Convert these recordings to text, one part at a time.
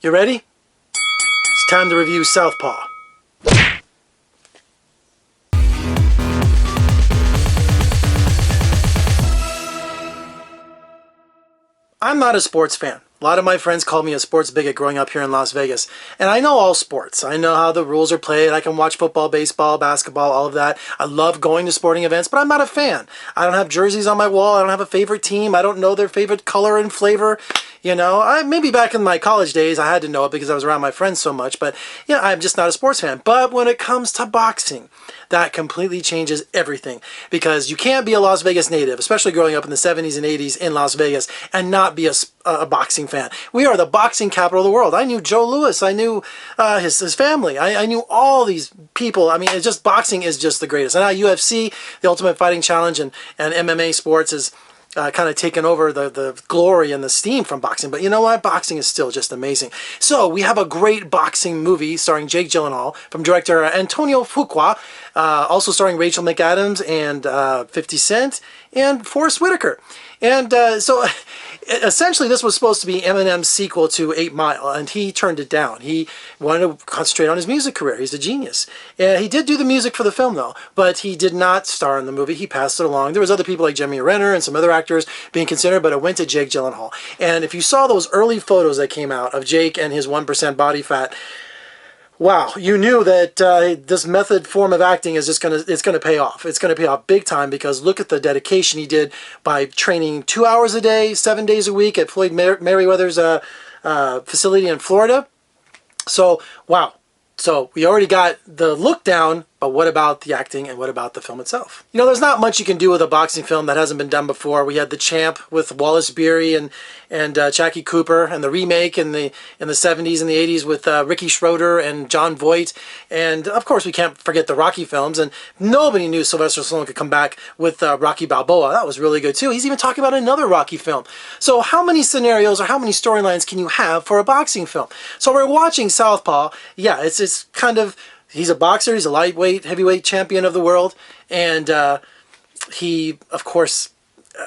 You ready? It's time to review Southpaw. I'm not a sports fan. A lot of my friends called me a sports bigot growing up here in Las Vegas. And I know all sports. I know how the rules are played. I can watch football, baseball, basketball, all of that. I love going to sporting events, but I'm not a fan. I don't have jerseys on my wall. I don't have a favorite team. I don't know their favorite color and flavor. You know, maybe back in my college days, I had to know it because I was around my friends so much. But, yeah, I'm just not a sports fan. But when it comes to boxing, that completely changes everything. Because you can't be a Las Vegas native, especially growing up in the 70s and 80s in Las Vegas, and not be a boxing fan. We are the boxing capital of the world. I knew Joe Louis. I knew his family. I knew all these people. I mean, it's just, boxing is just the greatest. And now UFC, the Ultimate Fighting Challenge, and MMA sports is kind of taken over the glory and the steam from boxing. But you know what? Boxing is still just amazing. So we have a great boxing movie starring Jake Gyllenhaal from director Antonio Fuqua, also starring Rachel McAdams and 50 Cent and Forrest Whitaker. And so essentially this was supposed to be Eminem's sequel to 8 Mile, and he turned it down. He wanted to concentrate on his music career. He's a genius. He did do the music for the film, though, but he did not star in the movie. He passed it along. There was other people like Jeremy Renner and some other actors being considered, but it went to Jake Gyllenhaal. And if you saw those early photos that came out of Jake and his 1% body fat, wow, you knew that this method form of acting is just it's gonna pay off. It's gonna pay off big time, because look at the dedication he did by training 2 hours a day, 7 days a week at Floyd Mayweather's facility in Florida. So, wow. So we already got the look down, but what about the acting and what about the film itself? You know, there's not much you can do with a boxing film that hasn't been done before. We had The Champ with Wallace Beery and Jackie Cooper, and the remake in the 70s and the 80s with Ricky Schroeder and John Voight. And of course we can't forget the Rocky films, and nobody knew Sylvester Stallone could come back with Rocky Balboa. That was really good too. He's even talking about another Rocky film. So how many scenarios or how many storylines can you have for a boxing film? So we're watching Southpaw. Yeah, it's kind of, he's a boxer, he's a lightweight, heavyweight champion of the world, and he, of course,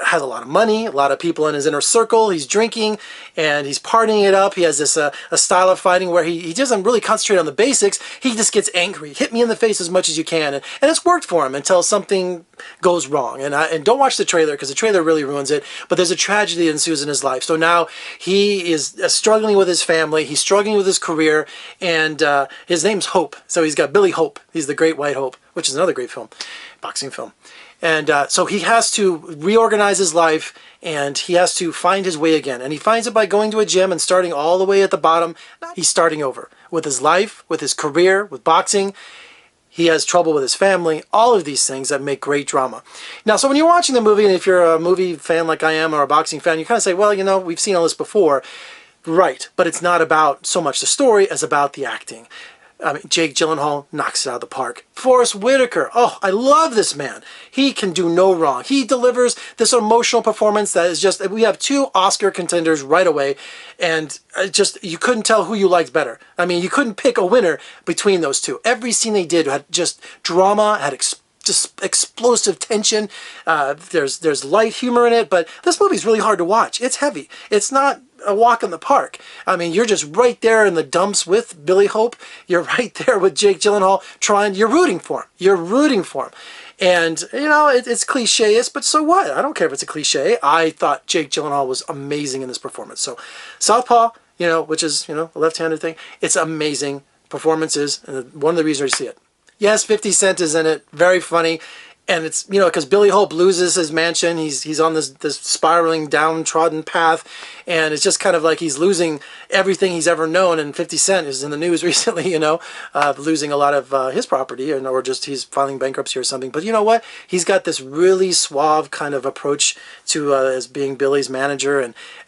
has a lot of money, a lot of people in his inner circle. He's drinking and he's partying it up. He has this a style of fighting where he doesn't really concentrate on the basics. He just gets angry. Hit me in the face as much as you can. And it's worked for him until something goes wrong. And don't watch the trailer, because the trailer really ruins it. But there's a tragedy that ensues in his life. So now he is struggling with his family. He's struggling with his career. And his name's Hope. So he's got Billy Hope. He's the Great White Hope, which is another great film, boxing film. And so he has to reorganize his life, and he has to find his way again. And he finds it by going to a gym and starting all the way at the bottom. He's starting over with his life, with his career, with boxing. He has trouble with his family, all of these things that make great drama. Now, so when you're watching the movie, and if you're a movie fan like I am, or a boxing fan, you kind of say, well, you know, we've seen all this before. Right, but it's not about so much the story as about the acting. I mean, Jake Gyllenhaal knocks it out of the park. Forrest Whitaker, oh, I love this man. He can do no wrong. He delivers this emotional performance that is just, we have 2 Oscar contenders right away, and just, you couldn't tell who you liked better. I mean, you couldn't pick a winner between those 2. Every scene they did had just drama, had just explosive tension. There's light humor in it, but this movie's really hard to watch. It's heavy. It's not a walk in the park. I mean, you're just right there in the dumps with Billy Hope. You're right there with Jake Gyllenhaal you're rooting for him. You're rooting for him. And, you know, it's cliche-ish, but so what? I don't care if it's a cliche. I thought Jake Gyllenhaal was amazing in this performance. So, Southpaw, you know, which is, you know, a left-handed thing, it's amazing performances, and one of the reasons I see it. Yes, 50 Cent is in it. Very funny. And it's, you know, because Billy Hope loses his mansion. He's on this spiraling, downtrodden path. And it's just kind of like he's losing everything he's ever known. And 50 Cent is in the news recently, you know, losing a lot of his property, or just he's filing bankruptcy or something. But you know what? He's got this really suave kind of approach to as being Billy's manager.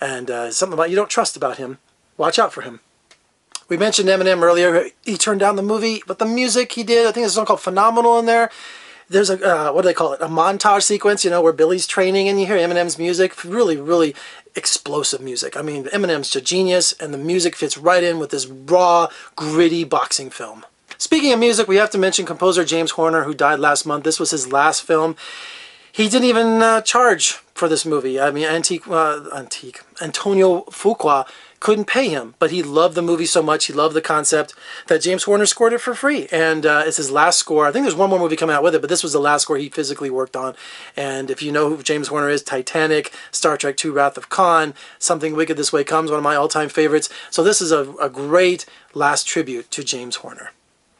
And something about you don't trust about him. Watch out for him. We mentioned Eminem earlier. He turned down the movie, but the music he did, I think there's a song called Phenomenal in there. There's a, what do they call it? A montage sequence, you know, where Billy's training and you hear Eminem's music. Really, really explosive music. I mean, Eminem's a genius, and the music fits right in with this raw, gritty boxing film. Speaking of music, we have to mention composer James Horner, who died last month. This was his last film. He didn't even charge for this movie. I mean, Antonio Fuqua couldn't pay him, but he loved the movie so much, he loved the concept, that James Horner scored it for free. And it's his last score. I think there's one more movie coming out with it, but this was the last score he physically worked on. And if you know who James Horner is, Titanic, Star Trek II, Wrath of Khan, Something Wicked This Way Comes, one of my all-time favorites. So this is a great last tribute to James Horner.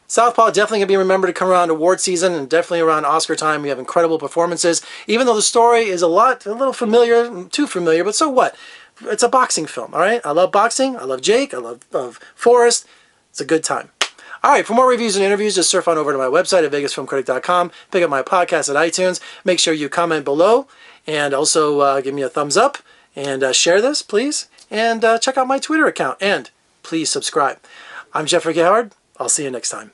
Southpaw definitely going to be remembered to come around award season, and definitely around Oscar time. We have incredible performances, even though the story is a little familiar, too familiar, but so what? It's a boxing film, all right? I love boxing. I love Jake. I love Forrest. It's a good time. All right, for more reviews and interviews, just surf on over to my website at vegasfilmcritic.com. Pick up my podcast at iTunes. Make sure you comment below, and also give me a thumbs up, and share this, please. And check out my Twitter account, and please subscribe. I'm Jeffrey Howard. I'll see you next time.